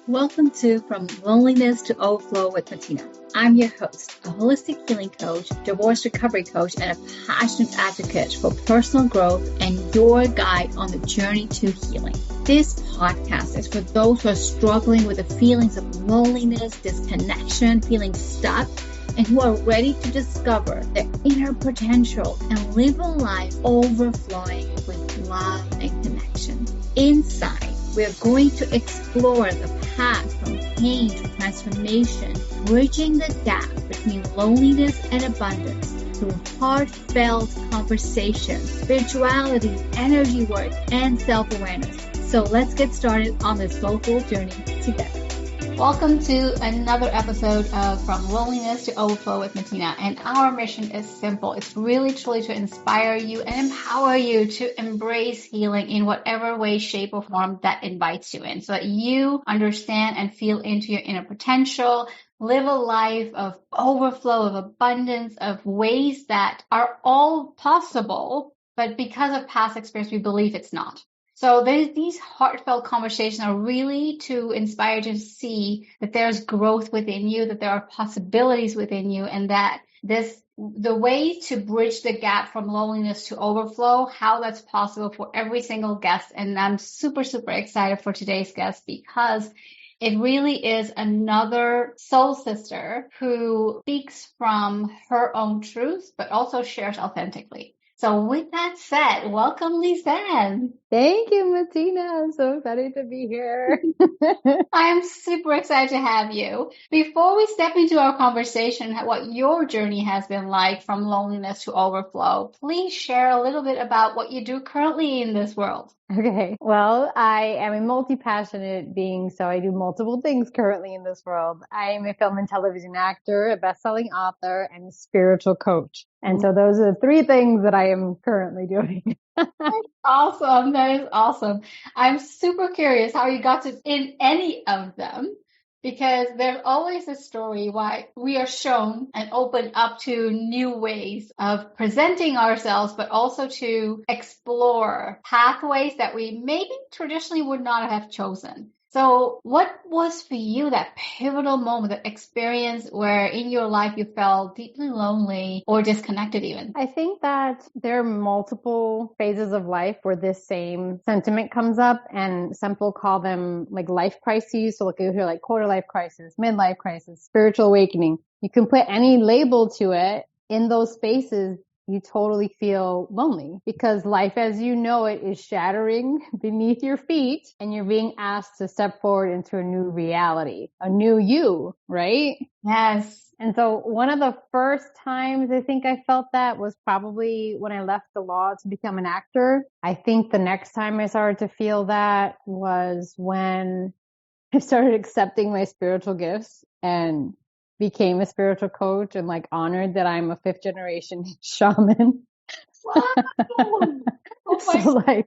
Welcome to From Loneliness to Overflow with Matina. I'm your host, a holistic healing coach, divorce recovery coach, and a passionate advocate for personal growth and your guide on the journey to healing. This podcast is for those who are struggling with the feelings of loneliness, disconnection, feeling stuck, and who are ready to discover their inner potential and live a life overflowing with love and connection. Inside, we're going to explore the path from pain to transformation, bridging the gap between loneliness and abundance through heartfelt conversation, spirituality, energy work, and self-awareness. So let's get started on this soulful journey together. Welcome to another episode of From Loneliness to Overflow with Matina. And our mission is simple. It's really truly to inspire you and empower you to embrace healing in whatever way, shape, or form that invites you in, so that you understand and feel into your inner potential, live a life of overflow, of abundance, of ways that are all possible, but because of past experience, we believe it's not. So these heartfelt conversations are really to inspire you to see that there's growth within you, that there are possibilities within you, and that the way to bridge the gap from loneliness to overflow, how that's possible for every single guest. And I'm super, super excited for today's guest because it really is another soul sister who speaks from her own truth, but also shares authentically. So with that said, welcome, Lisann. Thank you, Matina. I'm so excited to be here. I am super excited to have you. Before we step into our conversation, what your journey has been like from loneliness to overflow, please share a little bit about what you do currently in this world. Okay. Well, I am a multi-passionate being, so I do multiple things currently in this world. I am a film and television actor, a best-selling author, and a spiritual coach. And so those are the three things that I am currently doing. Awesome. That is awesome. I'm super curious how you got to in any of them, because there's always a story why we are shown and open up to new ways of presenting ourselves, but also to explore pathways that we maybe traditionally would not have chosen. So what was for you that pivotal moment, that experience where in your life you felt deeply lonely or disconnected even? I think that there are multiple phases of life where this same sentiment comes up, and some people call them like life crises. So like you hear like quarter life crisis, midlife crisis, spiritual awakening. You can put any label to it. In those spaces, you totally feel lonely because life as you know it is shattering beneath your feet, and you're being asked to step forward into a new reality, a new you, right? Yes. And so one of the first times I think I felt that was probably when I left the law to become an actor. I think the next time I started to feel that was when I started accepting my spiritual gifts and became a spiritual coach, and like honored that I'm a 5th generation shaman. Wow. Oh so like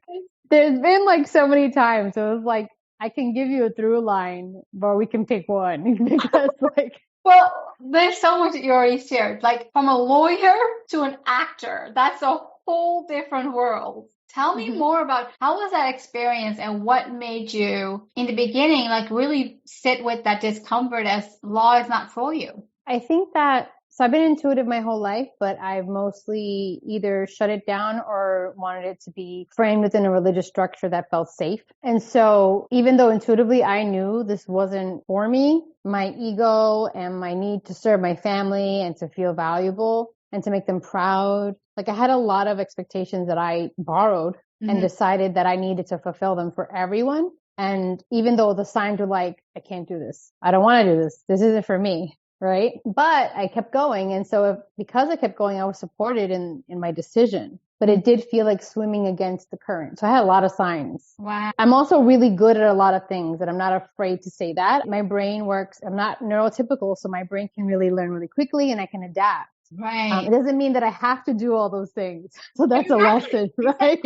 there's been like so many times. So it was like, I can give you a through line, but we can pick one because like, well, there's so much that you already shared. Like from a lawyer to an actor, that's a whole different world. Tell me more about how was that experience and what made you in the beginning, like really sit with that discomfort as law is not for you? I think that, so I've been intuitive my whole life, but I've mostly either shut it down or wanted it to be framed within a religious structure that felt safe. And so even though intuitively I knew this wasn't for me, my ego and my need to serve my family and to feel valuable and to make them proud, like I had a lot of expectations that I borrowed and decided that I needed to fulfill them for everyone. And even though the signs were like, I can't do this, I don't want to do this, this isn't for me. Right. But I kept going. And so because I kept going, I was supported in my decision, but it did feel like swimming against the current. So I had a lot of signs. Wow. I'm also really good at a lot of things, and I'm not afraid to say that. My brain works. I'm not neurotypical, so my brain can really learn really quickly and I can adapt. Right. It doesn't mean that I have to do all those things. So that's a lesson, right?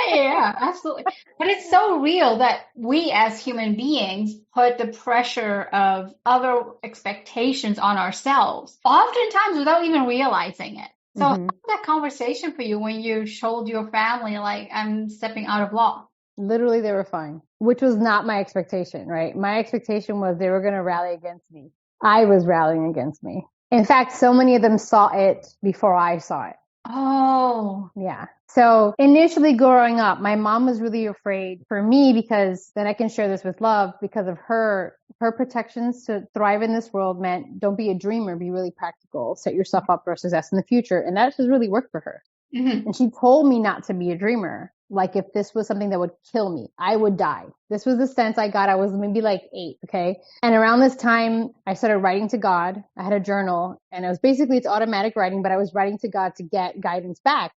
Yeah, absolutely. But it's so real that we as human beings put the pressure of other expectations on ourselves, oftentimes without even realizing it. So how was that conversation for you when you told your family, like, I'm stepping out of law? Literally, they were fine, which was not my expectation, right? My expectation was they were going to rally against me. I was rallying against me. In fact, so many of them saw it before I saw it. Oh. Yeah. So initially growing up, my mom was really afraid for me because then I can share this with love because of her protections to thrive in this world meant don't be a dreamer, be really practical, set yourself up for success in the future. And that just really worked for her. Mm-hmm. And she told me not to be a dreamer. Like if this was something that would kill me, I would die. This was the sense I got. I was maybe like 8. Okay. And around this time, I started writing to God. I had a journal and it was basically, it's automatic writing, but I was writing to God to get guidance back.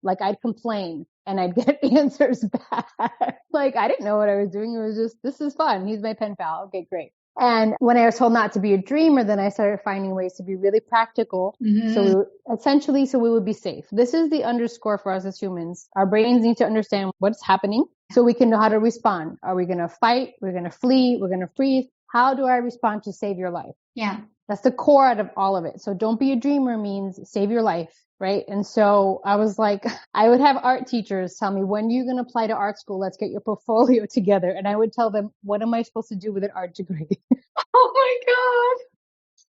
Like I'd complain and I'd get answers back. Like I didn't know what I was doing. It was just, this is fun. He's my pen pal. Okay, great. And when I was told not to be a dreamer, then I started finding ways to be really practical. Mm-hmm. So we would be safe. This is the underscore for us as humans. Our brains need to understand what's happening so we can know how to respond. Are we going to fight? We're going to flee? We're going to freeze? How do I respond to save your life? Yeah. That's the core out of all of it. So don't be a dreamer means save your life. Right. And so I was like, I would have art teachers tell me, when are you going to apply to art school? Let's get your portfolio together. And I would tell them, what am I supposed to do with an art degree? Oh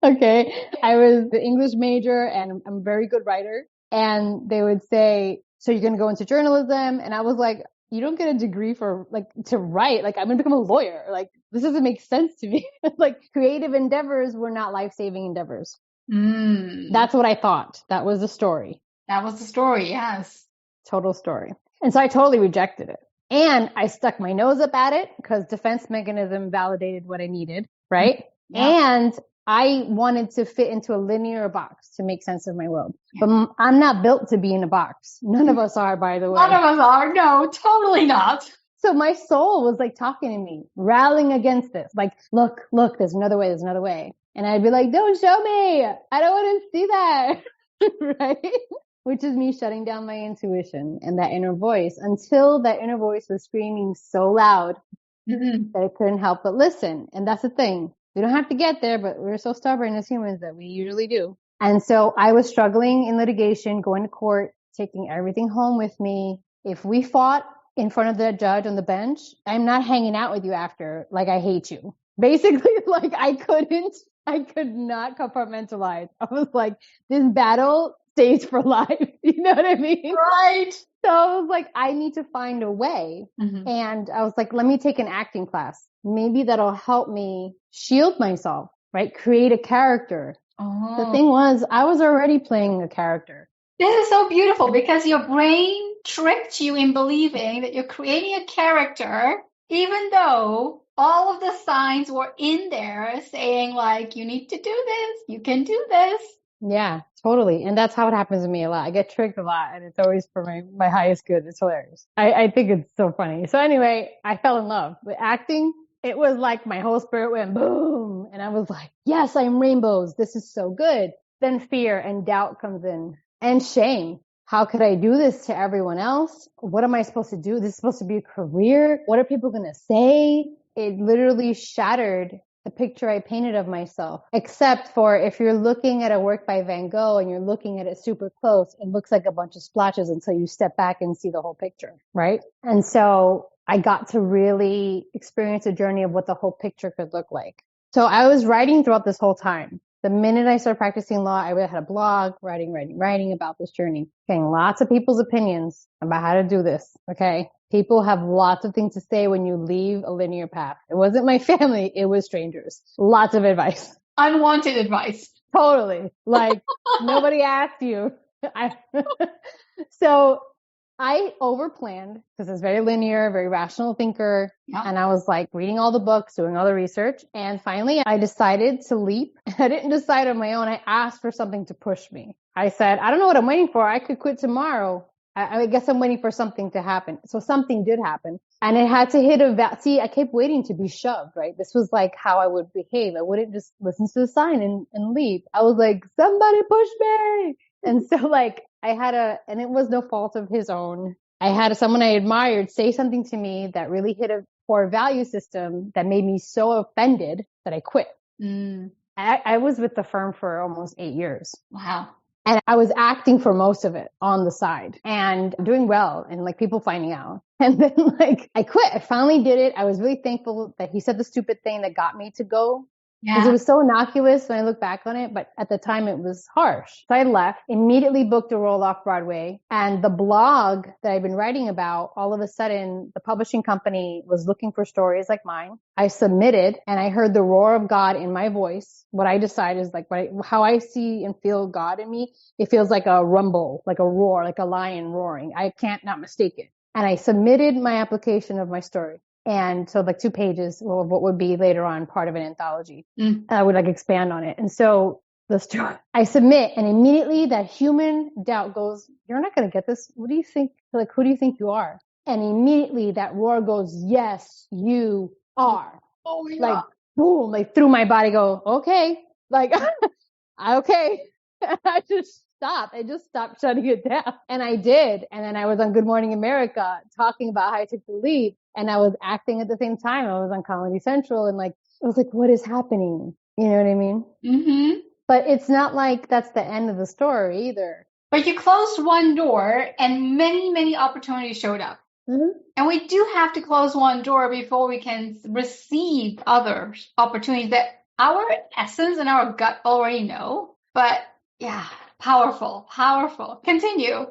my God. Okay. I was the English major and I'm a very good writer. And they would say, so you're going to go into journalism? And I was like, you don't get a degree for to write. Like I'm going to become a lawyer. Like this doesn't make sense to me. Like creative endeavors were not life-saving endeavors. That's what I thought. That was the story. That was the story. Yes. Total story. And so I totally rejected it. And I stuck my nose up at it because defense mechanism validated what I needed. Right. Yeah. And I wanted to fit into a linear box to make sense of my world. Yeah. But I'm not built to be in a box. None of us are, by the way. None of us are. No, totally not. So my soul was like talking to me, rallying against this. Like, look, there's another way. There's another way. And I'd be like, don't show me. I don't want to see that. Right? Which is me shutting down my intuition and that inner voice until that inner voice was screaming so loud that I couldn't help but listen. And that's the thing. We don't have to get there, but we're so stubborn as humans that we usually do. And so I was struggling in litigation, going to court, taking everything home with me. If we fought in front of the judge on the bench, I'm not hanging out with you after. Like, I hate you. Basically, like I could not compartmentalize. I was like, this battle stays for life. You know what I mean? Right. So I was like, I need to find a way. And I was like, let me take an acting class. Maybe that'll help me shield myself, right? Create a character. The thing was, I was already playing a character. This is so beautiful because your brain tricked you in believing that you're creating a character, even though all of the signs were in there saying like, you need to do this, you can do this. Yeah, totally. And that's how it happens to me a lot. I get tricked a lot and it's always for my highest good. It's hilarious. I think it's so funny. So anyway, I fell in love with acting. It was like my whole spirit went boom. And I was like, yes, I'm rainbows. This is so good. Then fear and doubt comes in and shame. How could I do this to everyone else? What am I supposed to do? This is supposed to be a career. What are people going to say? It literally shattered the picture I painted of myself, except for if you're looking at a work by Van Gogh and you're looking at it super close, it looks like a bunch of splotches until you step back and see the whole picture, right? And so I got to really experience a journey of what the whole picture could look like. So I was writing throughout this whole time. The minute I started practicing law, I had a blog, writing about this journey, getting lots of people's opinions about how to do this. Okay. People have lots of things to say when you leave a linear path. It wasn't my family. It was strangers. Lots of advice. Unwanted advice. Totally. Like nobody asked you. So I overplanned because I was very linear, very rational thinker. Yeah. And I was like reading all the books, doing all the research. And finally I decided to leap. I didn't decide on my own. I asked for something to push me. I said, I don't know what I'm waiting for. I could quit tomorrow. I guess I'm waiting for something to happen. So something did happen and it had to hit see, I kept waiting to be shoved, right? This was like how I would behave. I wouldn't just listen to the sign and leave. I was like, somebody push me. And so like and it was no fault of his own. I had someone I admired say something to me that really hit a core value system that made me so offended that I quit. I was with the firm for almost 8 years. Wow. And I was acting for most of it on the side and doing well and like people finding out. And then like I quit. I finally did it. I was really thankful that he said the stupid thing that got me to go. Because it was so innocuous when I look back on it, but at the time it was harsh. So I left, immediately booked a role off Broadway, and the blog that I've been writing about, all of a sudden the publishing company was looking for stories like mine. I submitted and I heard the roar of God in my voice. What I decide is like how I see and feel God in me. It feels like a rumble, like a roar, like a lion roaring. I can't not mistake it. And I submitted my application of my story. And so like 2 pages of what would be later on part of an anthology. I would like expand on it. And so the story, I submit and immediately that human doubt goes, you're not going to get this. What do you think? Like, who do you think you are? And immediately that roar goes, yes, you are. Oh, yeah. Like boom, like through my body go, okay, like, okay. I just stopped. I just stopped shutting it down. And I did. And then I was on Good Morning America talking about how I took the leap. And I was acting at the same time. I was on Comedy Central and like, I was like, what is happening? You know what I mean? Mm-hmm. But it's not like that's the end of the story either. But you closed one door and many, many opportunities showed up. Mm-hmm. And we do have to close one door before we can receive other opportunities that our essence and our gut already know. But yeah, powerful. Continue.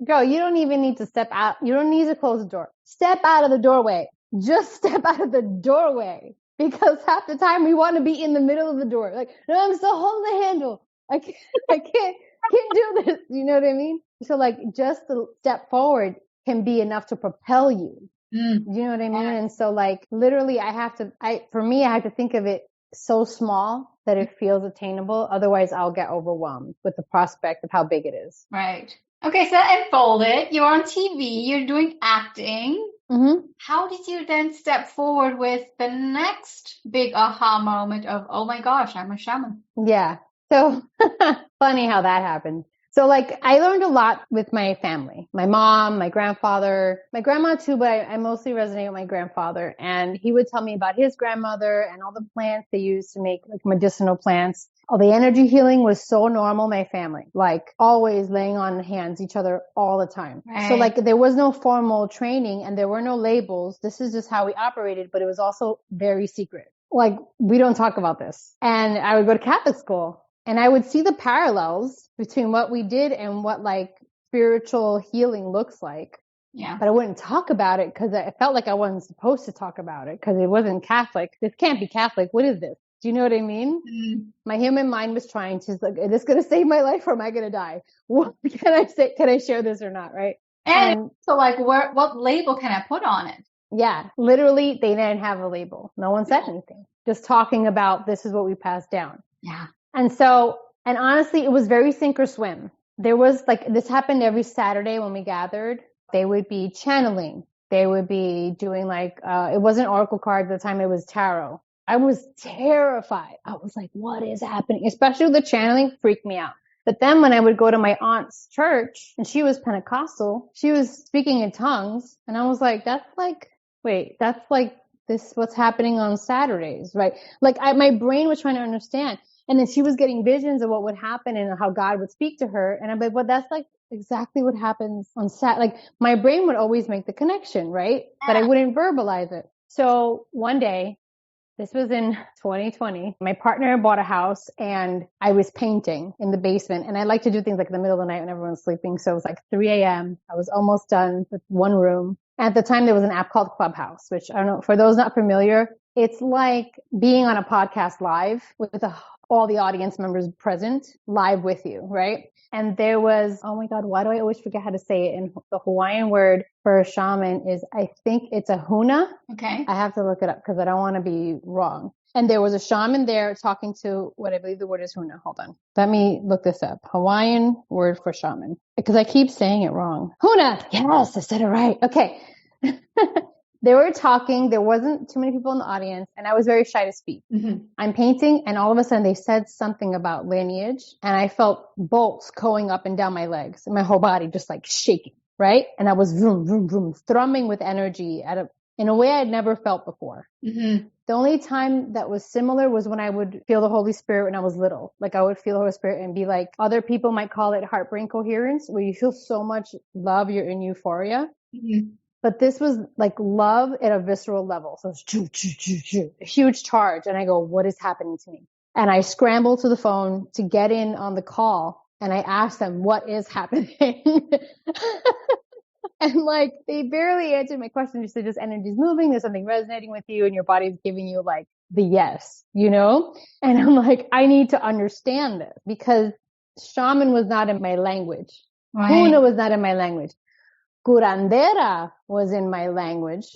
Girl, you don't even need to step out. You don't need to close the door. Step out of the doorway. Just step out of the doorway. Because half the time we want to be in the middle of the door. Like, no, I'm still holding the handle. I can't do this. You know what I mean? So like just the step forward can be enough to propel you. You know what I mean? And so like literally I have to think of it so small that it feels attainable. Otherwise I'll get overwhelmed with the prospect of how big it is. Right. Okay. So that unfolded. You're on TV. You're doing acting. Mm-hmm. How did you then step forward with the next big aha moment of, oh my gosh, I'm a shaman? Yeah. So funny how that happened. So like I learned a lot with my family, my mom, my grandfather, my grandma too, but I mostly resonate with my grandfather. And he would tell me about his grandmother and all the plants they used to make like medicinal plants. Oh, the energy healing was so normal, my family, like always laying on hands each other all the time. Right. So like there was no formal training and there were no labels. This is just how we operated, but it was also very secret. Like we don't talk about this. And I would go to Catholic school. And I would see the parallels between what we did and what like spiritual healing looks like. Yeah. But I wouldn't talk about it because I felt like I wasn't supposed to talk about it because it wasn't Catholic. This can't be Catholic. What is this? Do you know what I mean? Mm. My human mind was trying to like, is this going to save my life or am I going to die? What can I say? Can I share this or not? Right. And so like what label can I put on it? Yeah. Literally they didn't have a label. No one said anything. Just talking about this is what we passed down. Yeah. And so, and honestly, it was very sink or swim. There was like, this happened every Saturday when we gathered. They would be channeling. They would be doing like, it wasn't oracle cards at the time. It was tarot. I was terrified. I was like, what is happening? Especially the channeling freaked me out. But then when I would go to my aunt's church and she was Pentecostal, she was speaking in tongues. And I was like, that's like this, what's happening on Saturdays, right? Like my brain was trying to understand. And then she was getting visions of what would happen and how God would speak to her. And I'm like, well, that's like exactly what happens on Like my brain would always make the connection, right? But I wouldn't verbalize it. So one day, this was in 2020, my partner bought a house and I was painting in the basement. And I like to do things like in the middle of the night when everyone's sleeping. So it was like 3 a.m. I was almost done with one room. At the time, there was an app called Clubhouse, which I don't know, for those not familiar, it's like being on a podcast live with all the audience members present live with you, right? And there was, oh my God, why do I always forget how to say it? And the Hawaiian word for a shaman is, I think it's a huna. Okay. I have to look it up because I don't want to be wrong. And there was a shaman there talking to what I believe the word is huna. Hold on. Let me look this up. Hawaiian word for shaman. Because I keep saying it wrong. Huna. Yes, I said it right. Okay. They were talking. There wasn't too many people in the audience and I was very shy to speak. Mm-hmm. I'm painting and all of a sudden they said something about lineage and I felt bolts going up and down my legs and my whole body just like shaking, right? And I was vroom, vroom, vroom, thrumming with energy at in a way I'd never felt before. Mm-hmm. The only time that was similar was when I would feel the Holy Spirit when I was little. Like I would feel the Holy Spirit and be like, other people might call it heartbrain coherence, where you feel so much love, you're in euphoria. Mm-hmm. But this was like love at a visceral level. So it's a huge charge. And I go, what is happening to me? And I scrambled to the phone to get in on the call. And I asked them, what is happening? And like, they barely answered my question. Just said, just energy's moving. There's something resonating with you and your body's giving you like the yes, you know? And I'm like, I need to understand this because shaman was not in my language. Right. Puna was not in my language. Curandera was in my language,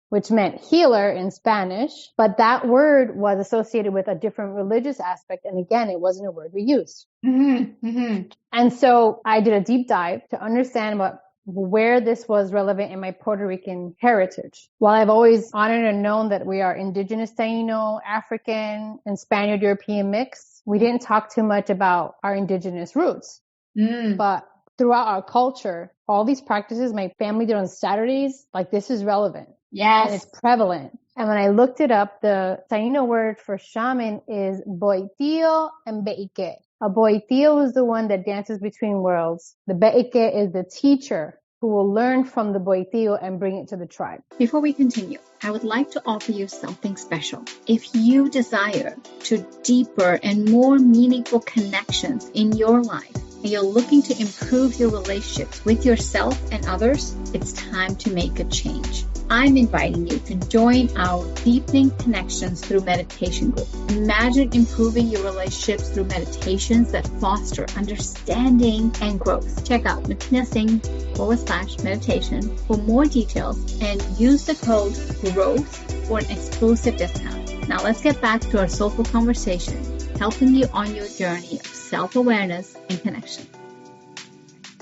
which meant healer in Spanish, but that word was associated with a different religious aspect. And again, it wasn't a word we used. Mm-hmm. Mm-hmm. And so I did a deep dive to understand where this was relevant in my Puerto Rican heritage. While I've always honored and known that we are indigenous Taino, African, and Spaniard European mix, we didn't talk too much about our indigenous roots. But throughout our culture, all these practices my family did on Saturdays, like this is relevant. Yes. And it's prevalent. And when I looked it up, the Taino word for shaman is boitillo and beike. A boitillo is the one that dances between worlds. The beike is the teacher who will learn from the boitillo and bring it to the tribe. Before we continue, I would like to offer you something special. If you desire to deeper and more meaningful connections in your life, and you're looking to improve your relationships with yourself and others, it's time to make a change. I'm inviting you to join our Deepening Connections through Meditation group. Imagine improving your relationships through meditations that foster understanding and growth. Check out matinasingh.com/meditation for more details and use the code GROWTH for an exclusive discount. Now let's get back to our soulful conversation, helping you on your journey of self-awareness and connection.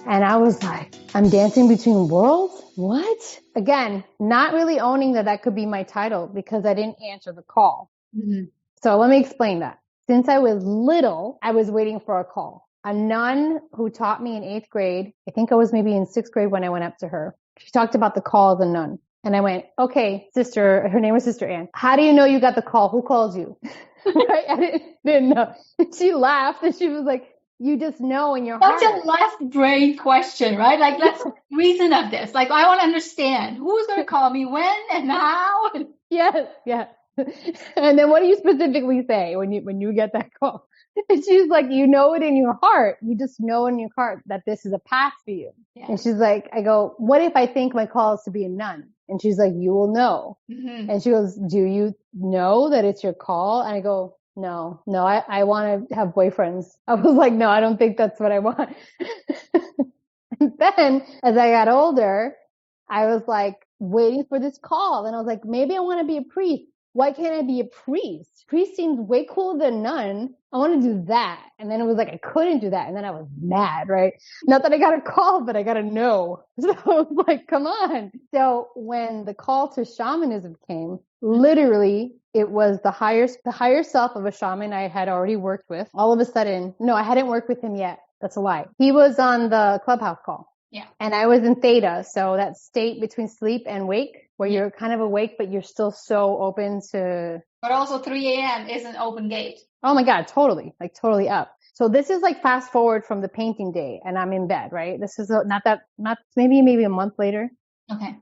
And I was like, I'm dancing between worlds? What? Again, not really owning that could be my title because I didn't answer the call. Mm-hmm. So let me explain that. Since I was little, I was waiting for a call. A nun who taught me in 8th grade, I think I was maybe in 6th grade when I went up to her. She talked about the call of the nun. And I went, okay, sister, her name was Sister Ann. How do you know you got the call? Who calls you? Right? I didn't know. And she laughed and she was like, you just know in your heart. Such a left brain question, right? Like, let's reason of this. Like, I want to understand who's going to call me when and how. Yes. And then what do you specifically say when you get that call? And she's like, you know it in your heart. You just know in your heart that this is a path for you. Yeah. And she's like, I go, what if I think my call is to be a nun? And she's like, you will know. Mm-hmm. And she goes, do you know that it's your call? And I go, no, I want to have boyfriends. I was like, no, I don't think that's what I want. And then as I got older, I was like waiting for this call. And I was like, maybe I want to be a priest. Why can't I be a priest? Priest seems way cooler than nun. I want to do that. And then it was like, I couldn't do that. And then I was mad, right? Not that I got a call, but I got a no. So I was like, come on. So when the call to shamanism came, literally it was the higher self of a shaman I had already worked with. All of a sudden, no, I hadn't worked with him yet. That's a lie. He was on the Clubhouse call. Yeah. And I was in theta. So that state between sleep and wake where you're kind of awake, but you're still so open to. But also 3 a.m. is an open gate. Oh my God, totally. Like totally up. So this is like fast forward from the painting day and I'm in bed, right? This is maybe a month later. Okay.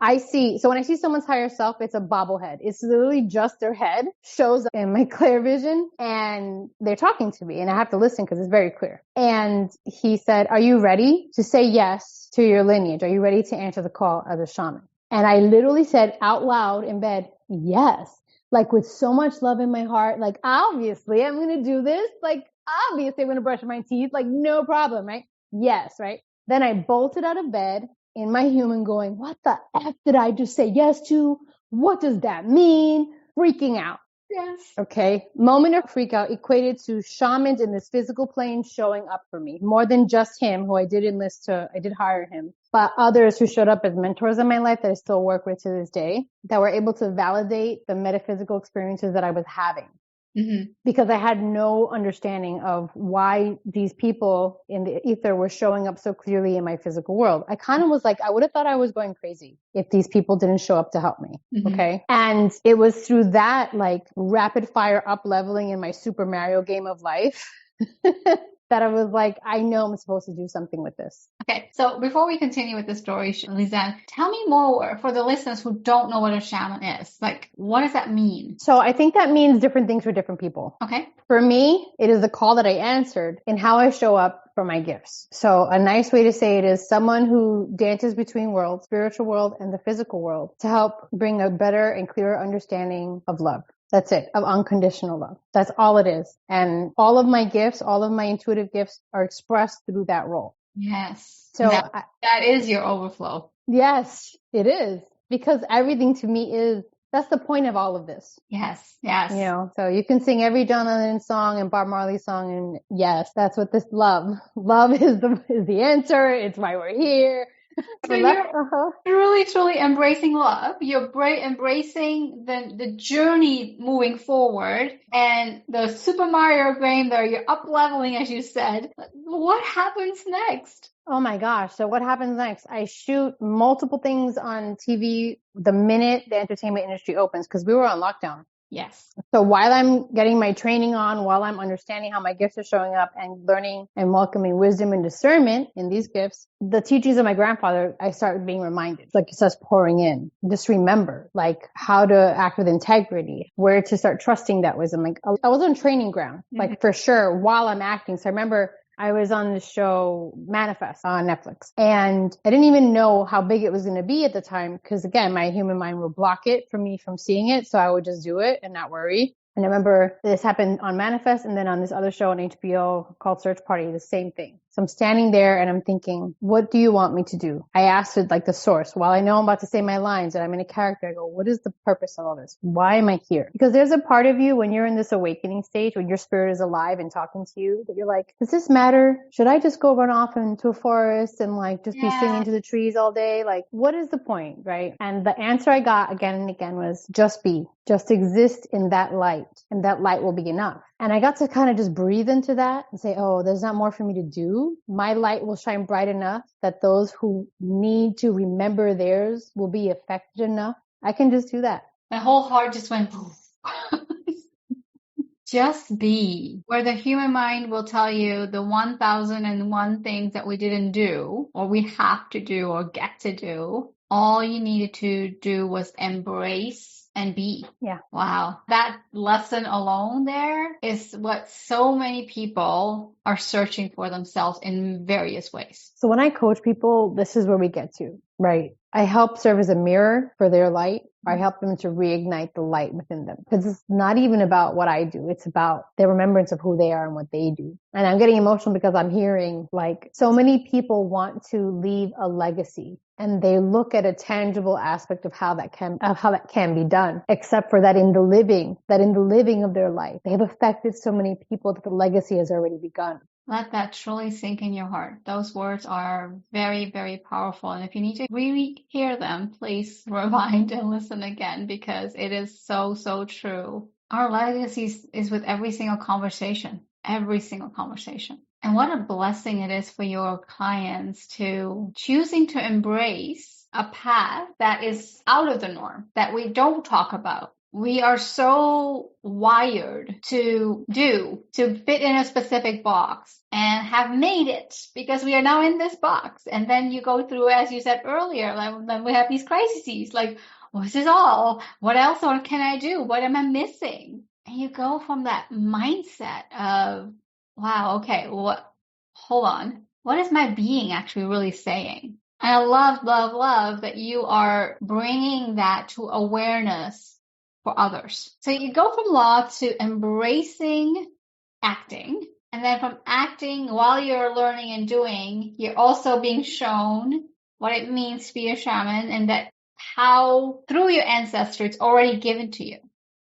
So when I see someone's higher self, it's a bobblehead. It's literally just their head shows up in my clear vision and they're talking to me and I have to listen because it's very clear. And he said, are you ready to say yes to your lineage? Are you ready to answer the call as a shaman? And I literally said out loud in bed, yes, like with so much love in my heart, like obviously I'm going to do this. Like obviously I'm going to brush my teeth, like no problem, right? Yes, right? Then I bolted out of bed in my human going, what the F did I just say yes to? What does that mean? Freaking out. Yes. Okay. Moment of freak out equated to shamans in this physical plane showing up for me. More than just him, who I did hire him, but others who showed up as mentors in my life that I still work with to this day that were able to validate the metaphysical experiences that I was having. because I had no understanding of why these people in the ether were showing up so clearly in my physical world. I kind of was like, I would have thought I was going crazy if these people didn't show up to help me. Okay. And it was through that like rapid fire up leveling in my Super Mario game of life that I was like, I know I'm supposed to do something with this. Okay, so before we continue with the story, Lisann, tell me more for the listeners who don't know what a shaman is. Like, what does that mean? So I think that means different things for different people. Okay. For me, it is the call that I answered in how I show up for my gifts. So a nice way to say it is someone who dances between worlds, spiritual world and the physical world, to help bring a better and clearer understanding of love. That's it, of unconditional love. That's all it is. And all of my gifts, all of my intuitive gifts are expressed through that role. Yes. So that is your overflow. Yes, it is. Because everything to me is, that's the point of all of this. Yes, yes. You know, so you can sing every John Lennon song and Bob Marley song, and yes, that's what this love is the answer. It's why we're here. So you're truly embracing love. You're embracing the journey moving forward, and the Super Mario game there, you're up leveling, as you said. What happens next? Oh my gosh. So what happens next? I shoot multiple things on TV the minute the entertainment industry opens, because we were on lockdown. Yes. So while I'm getting my training on, while I'm understanding how my gifts are showing up and learning and welcoming wisdom and discernment in these gifts, the teachings of my grandfather, I started being reminded, like it starts pouring in. Just remember, like how to act with integrity, where to start trusting that wisdom. Like I was on training ground, like for sure, while I'm acting. So I remember I was on the show Manifest on Netflix, and I didn't even know how big it was going to be at the time, because again, my human mind would block it for me from seeing it. So I would just do it and not worry. And I remember this happened on Manifest, and then on this other show on HBO called Search Party, the same thing. So I'm standing there and I'm thinking, what do you want me to do? I asked it like the source. While I know I'm about to say my lines and I'm in a character, I go, what is the purpose of all this? Why am I here? Because there's a part of you when you're in this awakening stage, when your spirit is alive and talking to you, that you're like, does this matter? Should I just go run off into a forest and like just be singing to the trees all day? Like, what is the point, right? And the answer I got again and again was just be. Just exist in that light, and that light will be enough. And I got to kind of just breathe into that and say, oh, there's not more for me to do. My light will shine bright enough that those who need to remember theirs will be affected enough. I can just do that. My whole heart just went poof. Just be. Where the human mind will tell you the 1001 things that we didn't do, or we have to do, or get to do. All you needed to do was embrace and be. Yeah. Wow. That lesson alone there is what so many people are searching for themselves in various ways. So when I coach people, this is where we get to, right? I help serve as a mirror for their light. I help them to reignite the light within them, because it's not even about what I do. It's about their remembrance of who they are and what they do. And I'm getting emotional because I'm hearing like so many people want to leave a legacy, and they look at a tangible aspect of how that can be done, except for that in the living of their life, they have affected so many people that the legacy has already begun. Let that truly sink in your heart. Those words are very, very powerful. And if you need to really hear them, please rewind and listen again, because it is so, so true. Our legacy is with every single conversation. And what a blessing it is for your clients to choosing to embrace a path that is out of the norm, that we don't talk about. We are so wired to fit in a specific box and have made it because we are now in this box. And then you go through, as you said earlier, like, then we have these crises like, what's this all? What else can I do? What am I missing? And you go from that mindset of, wow, okay, hold on. What is my being actually really saying? And I love that you are bringing that to awareness for others. So you go from law to embracing acting. And then from acting, while you're learning and doing, you're also being shown what it means to be a shaman, and that how through your ancestry, it's already given to you.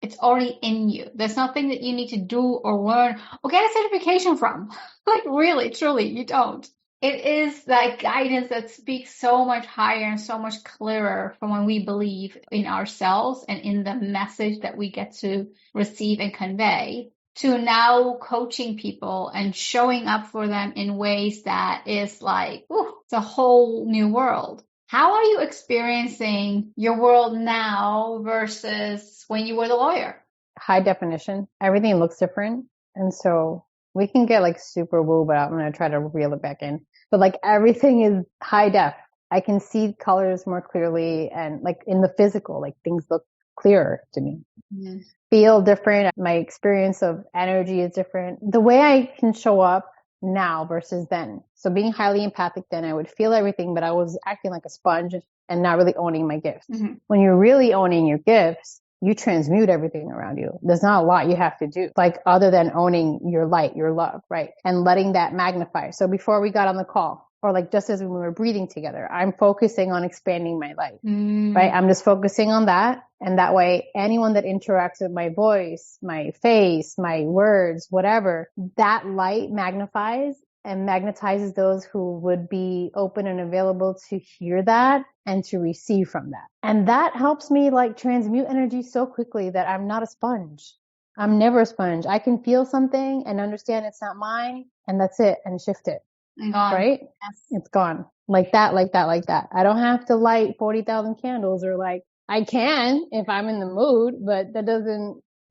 It's already in you. There's nothing that you need to do or learn or get a certification from. Like really, truly, you don't. It is that guidance that speaks so much higher and so much clearer from when we believe in ourselves and in the message that we get to receive and convey, to now coaching people and showing up for them in ways that is like, ooh, it's a whole new world. How are you experiencing your world now versus when you were the lawyer? High definition. Everything looks different. And so we can get like super woo, but I'm going to try to reel it back in. But like everything is high def. I can see colors more clearly, and like in the physical, like things look clearer to me. Mm-hmm. Feel different. My experience of energy is different. The way I can show up now versus then. So being highly empathic then, I would feel everything, but I was acting like a sponge and not really owning my gifts. Mm-hmm. When you're really owning your gifts, you transmute everything around you. There's not a lot you have to do, like other than owning your light, your love, right? And letting that magnify. So before we got on the call, or like just as we were breathing together, I'm focusing on expanding my light, right? I'm just focusing on that. And that way, anyone that interacts with my voice, my face, my words, whatever, that light magnifies and magnetizes those who would be open and available to hear that and to receive from that. And that helps me like transmute energy so quickly that I'm not a sponge. I'm never a sponge. I can feel something and understand it's not mine, and that's it, and shift it. And gone. Right? Yes. It's gone. Like that, like that, like that. I don't have to light 40,000 candles, or like I can if I'm in the mood, but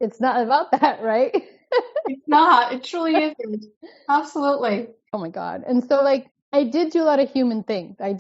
it's not about that, right? It's not. It truly isn't. Absolutely. Oh my God. And so like I did do a lot of human things. I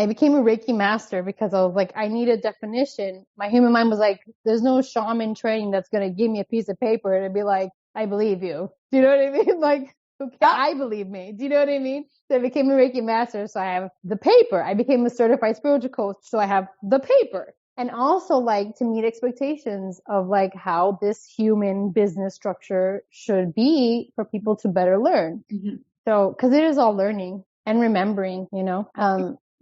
became a Reiki master because I was like, I need a definition. My human mind was like, there's no shaman training that's going to give me a piece of paper and be like, I believe you. Do you know what I mean? Like, okay, I believe me. Do you know what I mean? So I became a Reiki master. So I have the paper. I became a certified spiritual coach. So I have the paper. And also like to meet expectations of like how this human business structure should be for people to better learn. Mm-hmm. So, cause it is all learning and remembering, you know,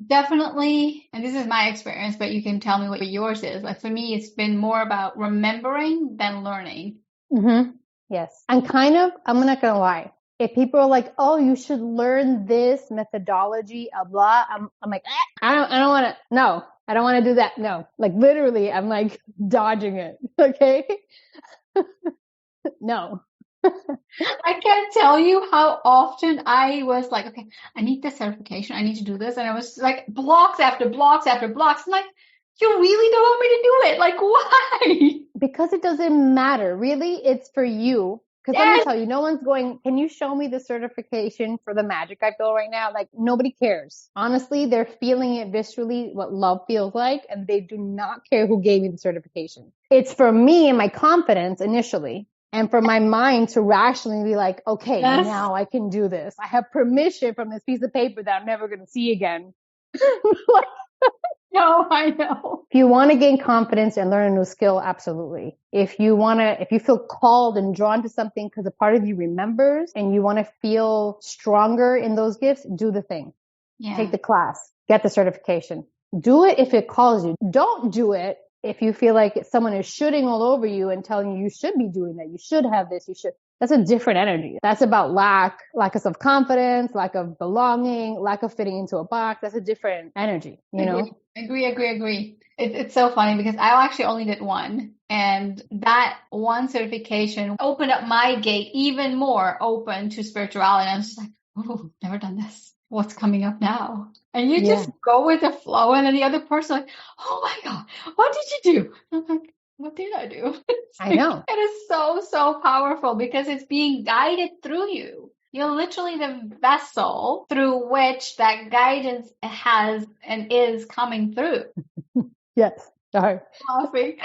definitely. And this is my experience, but you can tell me what yours is. Like for me, it's been more about remembering than learning. Mm-hmm. Yes. I'm not going to lie. If people are like, oh, you should learn this methodology, blah, I'm like, I don't want to, no, I don't want to do that. No, like literally, I'm like dodging it. Okay. No. I can't tell you how often I was like, okay, I need this certification. I need to do this. And I was like blocks after blocks after blocks. I'm like, you really don't want me to do it? Like, why? Because it doesn't matter. Really, it's for you. Because let me tell you, no one's going, can you show me the certification for the magic I feel right now? Like, nobody cares. Honestly, they're feeling it viscerally, what love feels like, and they do not care who gave me the certification. It's for me and my confidence initially, and for my mind to rationally be like, okay, now I can do this. I have permission from this piece of paper that I'm never going to see again. No, I know. If you want to gain confidence and learn a new skill, absolutely. If you feel called and drawn to something because a part of you remembers and you want to feel stronger in those gifts, do the thing. Yeah. Take the class, get the certification. Do it if it calls you. Don't do it if you feel like someone is shooting all over you and telling you should be doing that. You should have this. You should. That's a different energy. That's about lack of self-confidence, lack of belonging, lack of fitting into a box. That's a different energy, you know? Agree. It's so funny because I actually only did one, and that one certification opened up my gate even more open to spirituality. And I was just like, oh, never done this. What's coming up now? And you just go with the flow, and then the other person like, oh my God, what did you do? I'm like, what did I do? I know. It is so powerful because it's being guided through you. You're literally the vessel through which that guidance has and is coming through. Yes. Sorry. Laughing.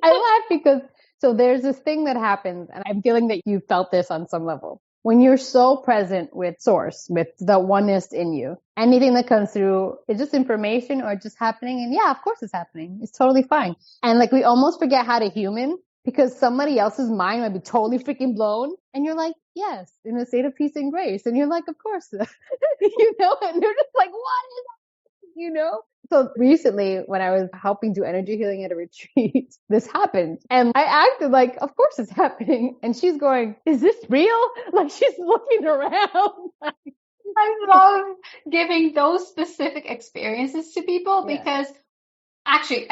I laugh because so there's this thing that happens, and I'm feeling that you felt this on some level. When you're so present with source, with the oneness in you, anything that comes through is just information or just happening. And yeah, of course it's happening. It's totally fine. And like we almost forget how to human because somebody else's mind might be totally freaking blown. And you're like, yes, in a state of peace and grace. And you're like, of course, you know, and they're just like, what is that? You know? So recently when I was helping do energy healing at a retreat, this happened. And I acted like, of course it's happening. And she's going, is this real? Like she's looking around. I love giving those specific experiences to people because actually,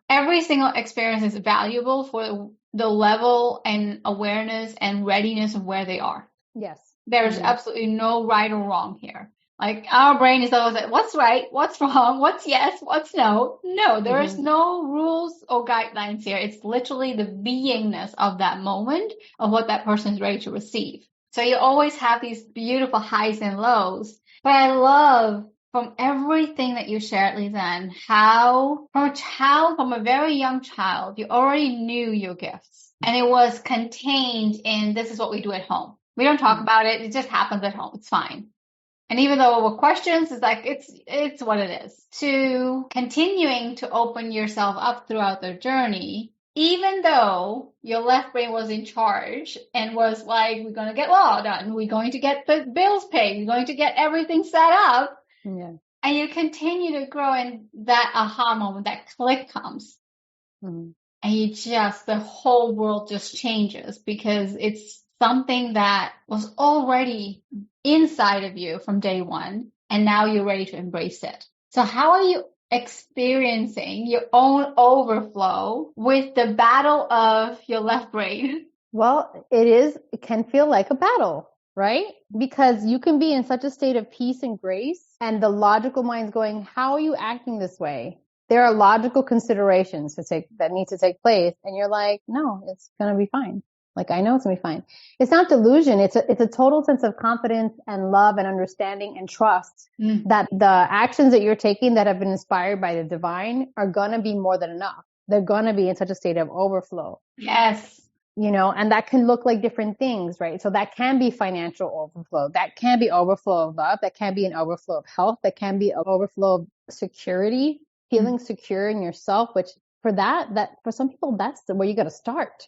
every single experience is valuable for the level and awareness and readiness of where they are. Yes. There's absolutely no right or wrong here. Like our brain is always like, what's right? What's wrong? What's yes? What's no? No, there is no rules or guidelines here. It's literally the beingness of that moment of what that person is ready to receive. So you always have these beautiful highs and lows. But I love from everything that you shared, Lisann, how from a very young child, you already knew your gifts. And it was contained in this is what we do at home. We don't talk about it. It just happens at home. It's fine. And even though there were questions, it's like, it's what it is. To continuing to open yourself up throughout the journey, even though your left brain was in charge and was like, we're going to get law done. We're going to get the bills paid. We're going to get everything set up. Yeah. And you continue to grow, and that aha moment, that click comes. And the whole world just changes because it's something that was already inside of you from day one, and now you're ready to embrace it. So how are you experiencing your own overflow with the battle of your left brain? Well, it can feel like a battle, right? Because you can be in such a state of peace and grace, and the logical mind's going, how are you acting this way? There are logical considerations that need to take place. And you're like, no, it's going to be fine. Like, I know it's going to be fine. It's not delusion. It's a total sense of confidence and love and understanding and trust that the actions that you're taking that have been inspired by the divine are going to be more than enough. They're going to be in such a state of overflow. Yes. And that can look like different things, right? So that can be financial overflow. That can be overflow of love. That can be an overflow of health. That can be an overflow of security, feeling secure in yourself, which for some people, that's where you got to start.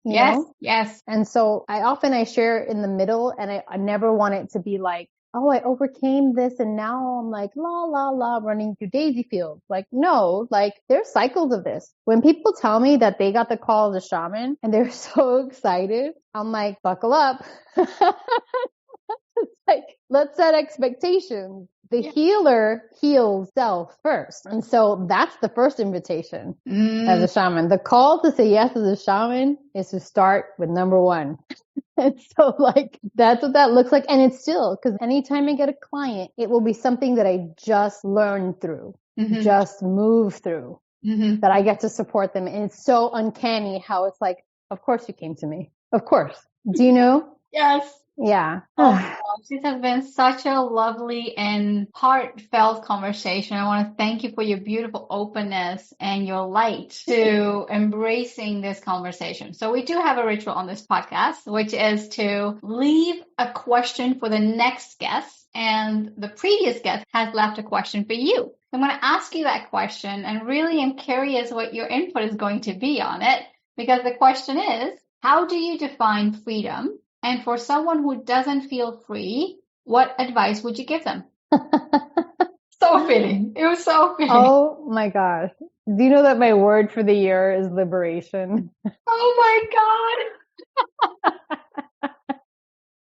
Yes. And so I share in the middle, and I never want it to be like, oh, I overcame this and now I'm like, la, la, la, running through daisy fields. Like, no, like there's cycles of this. When people tell me that they got the call of the shaman and they're so excited, I'm like, buckle up. It's like, let's set expectations. The healer heals self first. And so that's the first invitation as a shaman. The call to say yes as a shaman is to start with number one. And so that's what that looks like. And it's still, because anytime I get a client, it will be something that I just learned through, just move through, that I get to support them. And it's so uncanny how it's like, of course you came to me. Of course. Do you know? Yes. Yeah. Oh my gosh, this has been such a lovely and heartfelt conversation. I want to thank you for your beautiful openness and your light to embracing this conversation. So we do have a ritual on this podcast, which is to leave a question for the next guest. And the previous guest has left a question for you. I'm going to ask you that question, and really am curious what your input is going to be on it, because the question is, how do you define freedom? And for someone who doesn't feel free, what advice would you give them? So fitting. It was so fitting. Oh my gosh. Do you know that my word for the year is liberation? Oh my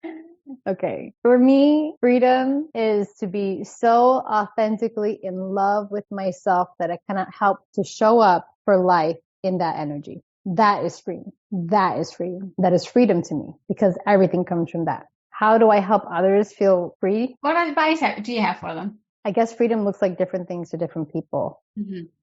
God. Okay. For me, freedom is to be so authentically in love with myself that I cannot help to show up for life in that energy. That is freedom. That is freedom. That is freedom to me, because everything comes from that. How do I help others feel free? What advice do you have for them? I guess freedom looks like different things to different people.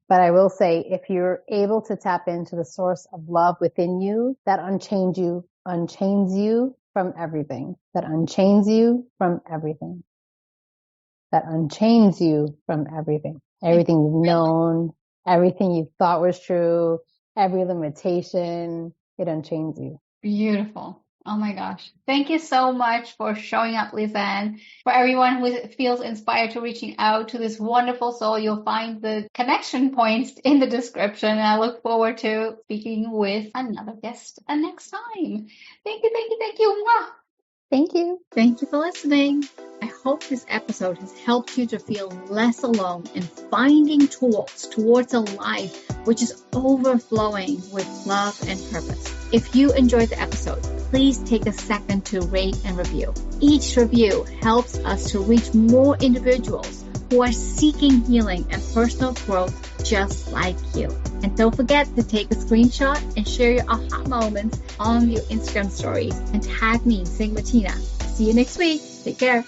But I will say, if you're able to tap into the source of love within you, that unchains you from everything. That unchains you from everything. That unchains you from everything. Everything you've known, everything you thought was true, every limitation, it unchains you. Beautiful. Oh my gosh. Thank you so much for showing up, Lisann. For everyone who feels inspired to reaching out to this wonderful soul, you'll find the connection points in the description. And I look forward to speaking with another guest next time. Thank you. Mwah. Thank you. Thank you for listening. I hope this episode has helped you to feel less alone in finding tools towards a life which is overflowing with love and purpose. If you enjoyed the episode, please take a second to rate and review. Each review helps us to reach more individuals who are seeking healing and personal growth just like you. And don't forget to take a screenshot and share your aha moments on your Instagram stories and tag me, Matina. See you next week. Take care.